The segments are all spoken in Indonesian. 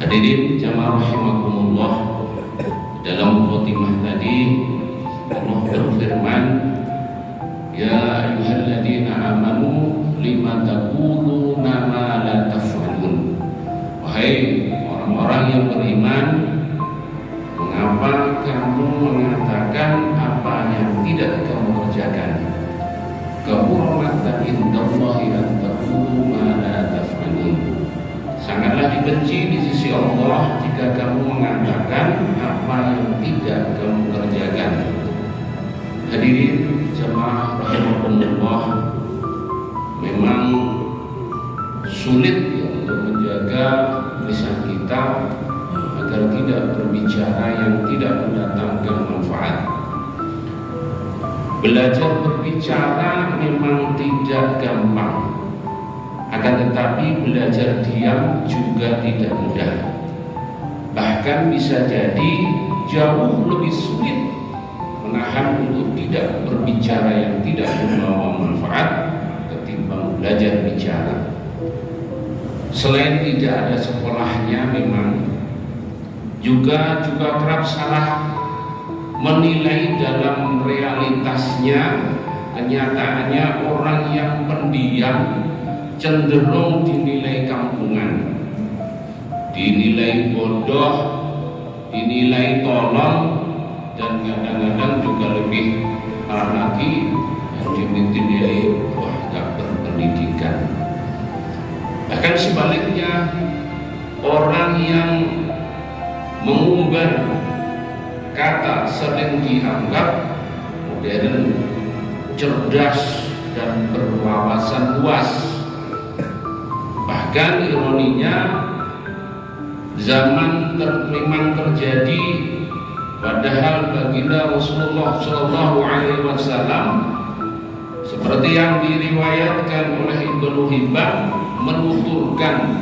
Hadirin jamaah rahimakumullah, dalam khotimah tadi Allah berfirman, ya ayyuhalladzina amanu lima taquluna ma la taf'alun. Wahai orang-orang yang beriman, mengapa kamu mengatakan apa yang tidak kamu kerjakan? Kabura maqtan indallahi an taqulu ma la taf'alun. Sangatlah dibenci di sisi Allah jika kamu mengatakan apa yang tidak kamu kerjakan. Hadirin jemaah rahimakumullah, memang sulit ya untuk menjaga lisan kita agar tidak berbicara yang tidak mendatangkan manfaat. Belajar berbicara memang tidak gampang, akan tetapi belajar diam juga tidak mudah. Bahkan bisa jadi jauh lebih sulit menahan untuk tidak berbicara yang tidak membawa manfaat ketimbang belajar bicara. Selain tidak ada sekolahnya, memang juga kerap salah menilai dalam realitasnya. Kenyataannya orang yang pendiam cenderung dinilai kampungan, dinilai bodoh, dinilai tolol, dan kadang-kadang juga lebih parah lagi dinilai wah gak berpendidikan. Bahkan sebaliknya, orang yang mengumbar kata sering dianggap modern, cerdas, dan berwawasan luas. Bahkan ironinya, zaman memang terjadi, padahal baginda Rasulullah SAW seperti yang diriwayatkan oleh Ibnu Hibban menuturkan,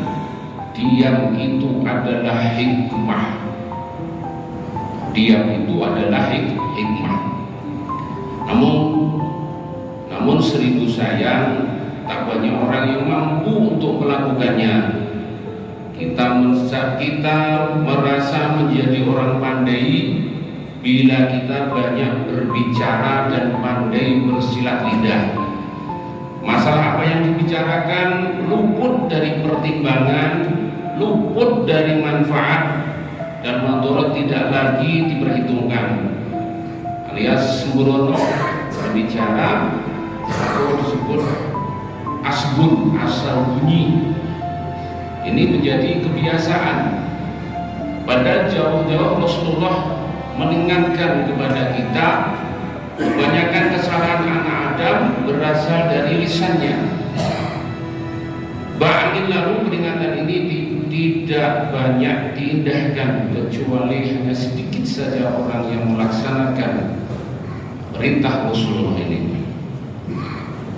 diam itu adalah hikmah. Diam itu adalah hikmah. Namun seribu sayang, tak banyak orang yang mampu untuk melakukannya. Kita merasa menjadi orang pandai bila kita banyak berbicara dan pandai bersilat lidah. Masalah apa yang dibicarakan luput dari pertimbangan, luput dari manfaat, dan madarat tidak lagi diperhitungkan. Alias sembrono berbicara atau disebut asbun, asal bunyi. Ini menjadi kebiasaan. Padahal jauh-jauh Rasulullah mengingatkan kepada kita, kebanyakan kesalahan anak Adam berasal dari lisannya. Bahkan lalu peringatan ini tidak banyak diindahkan, kecuali hanya sedikit saja orang yang melaksanakan perintah Rasulullah ini.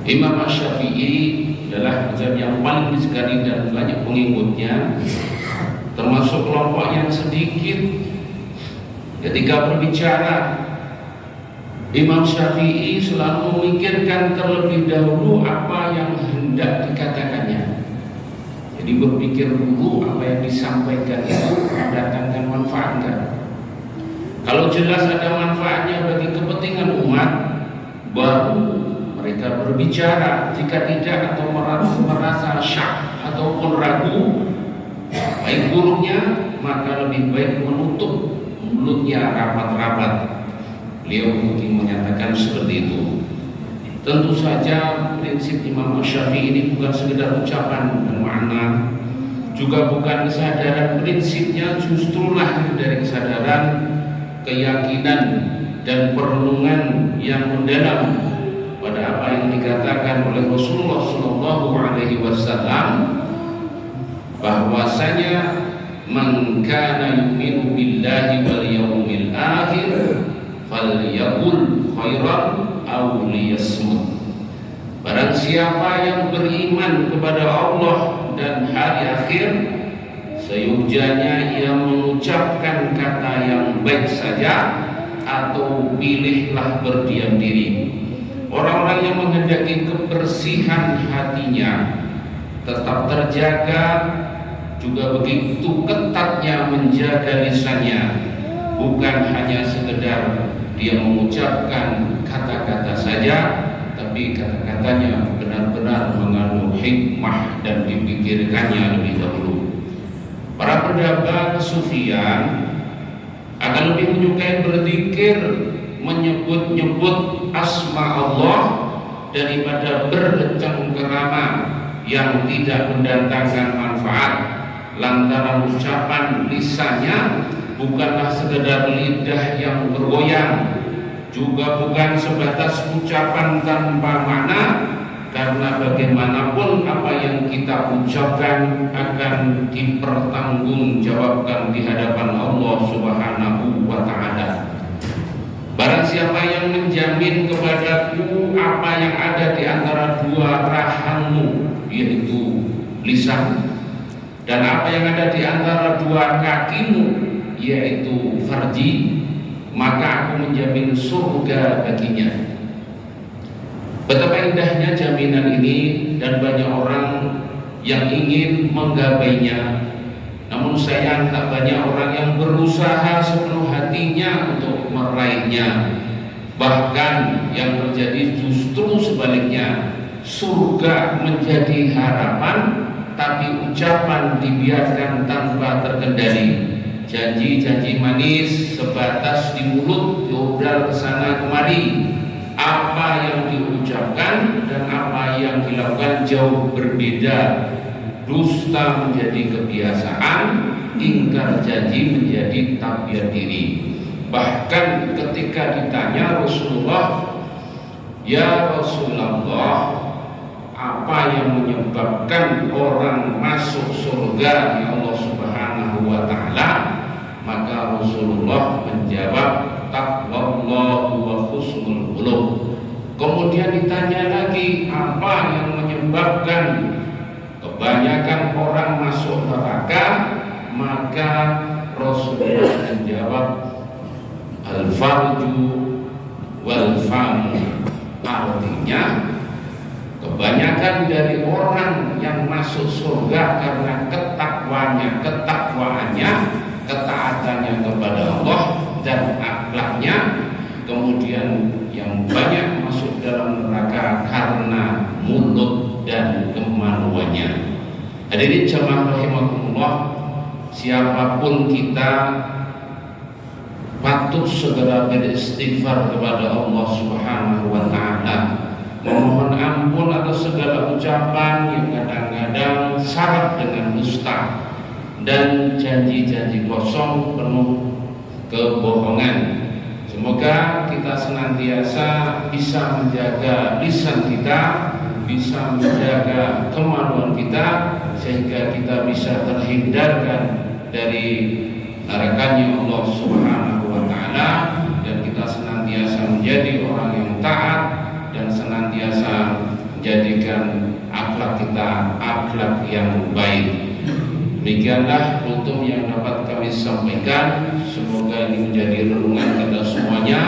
Imam Syafi'i adalah mazhab yang paling disegani dan banyak pengikutnya, termasuk kelompok yang sedikit. Ketika berbicara, Imam Syafi'i selalu memikirkan terlebih dahulu apa yang hendak dikatakannya. Jadi berpikir dulu apa yang disampaikan itu mendatangkan manfaat enggak. Kalau jelas ada manfaatnya bagi kepentingan umat, baru mereka berbicara. Jika tidak atau merasa syak ataupun ragu, baik buruknya, maka lebih baik menutup mulutnya rapat-rapat. Beliau mungkin menyatakan seperti itu. Tentu saja prinsip Imam Syafi'i ini bukan sekedar ucapan dan makna, juga bukan kesadaran. Prinsipnya justru lahir dari kesadaran, keyakinan, dan perenungan yang mendalam pada apa yang dikatakan oleh Rasulullah SAW, bahwasanya man kana yu'minu billahi wal yawmil akhir falyaqul khairan aw liyasmut. Barang siapa yang beriman kepada Allah dan hari akhir, seyogyanya ia mengucapkan kata yang baik saja atau pilihlah berdiam diri. Orang-orang yang menghendaki kebersihan hatinya tetap terjaga, juga begitu ketat menjaga lisannya, bukan hanya sekedar dia mengucapkan kata-kata saja, tapi kata-katanya benar-benar mengandung hikmah dan dipikirkannya lebih dahulu. Para pedagang sufian akan lebih menyukai berzikir, menyebut-nyebut asma Allah daripada bercengkerama yang tidak mendatangkan manfaat, lantaran ucapan lisannya bukanlah sekedar lidah yang bergoyang, juga bukan sebatas ucapan tanpa makna, karena bagaimanapun apa yang kita ucapkan akan dipertanggungjawabkan di hadapan Allah Subhanahu wa ta'ala. Barang siapa yang menjamin kepadaku apa yang ada di antara dua rahangmu, yaitu lisan, dan apa yang ada di antara dua kakimu, yaitu farji, maka aku menjamin surga baginya. Betapa indahnya jaminan ini, dan banyak orang yang ingin menggapainya. Namun sayang, tak banyak orang yang berusaha sepenuh hatinya untuk meraihnya. Bahkan yang terjadi justru sebaliknya, surga menjadi harapan, tapi ucapan dibiarkan tanpa terkendali. Janji-janji manis sebatas di mulut, diobral kesana kemari. Apa yang diucapkan dan apa yang dilakukan jauh berbeda. Dusta menjadi kebiasaan, ingkar janji menjadi tabiat diri. Bahkan ketika ditanya Rasulullah, "Ya Rasulullah, apa yang menyebabkan orang masuk surga ya Allah Subhanahu wa ta'ala?" Maka Rasulullah menjawab, "Taqwallahu wa husnul khuluq." Kemudian ditanya lagi, apa yang menyebabkan kebanyakan orang masuk neraka? Maka Rasulullah menjawab, "Al-farju wal famu." Artinya kebanyakan dari orang yang masuk surga karena ketakwaannya, ketaatannya kepada Allah dan akhlaknya. Kemudian yang banyak masuk dalam neraka karena mulut dan kemaluannya. Hadirin jamaah rahimakumullah, siapapun kita patut segera beristighfar kepada Allah Subhanahu wa ta'ala, memohon ampun atas segala ucapan yang kadang-kadang syarat dengan dusta dan janji-janji kosong penuh kebohongan. Semoga kita senantiasa bisa menjaga lisan kita, bisa menjaga kemaluan kita, sehingga kita bisa terhindarkan dari nerakanya Allah Subhanahu wa ta'ala, dan kita senantiasa menjadi orang yang taat dan senantiasa menjadikan akhlak kita akhlak yang baik. Demikianlah kultum yang dapat kami sampaikan. Semoga ini menjadi renungan kita semuanya.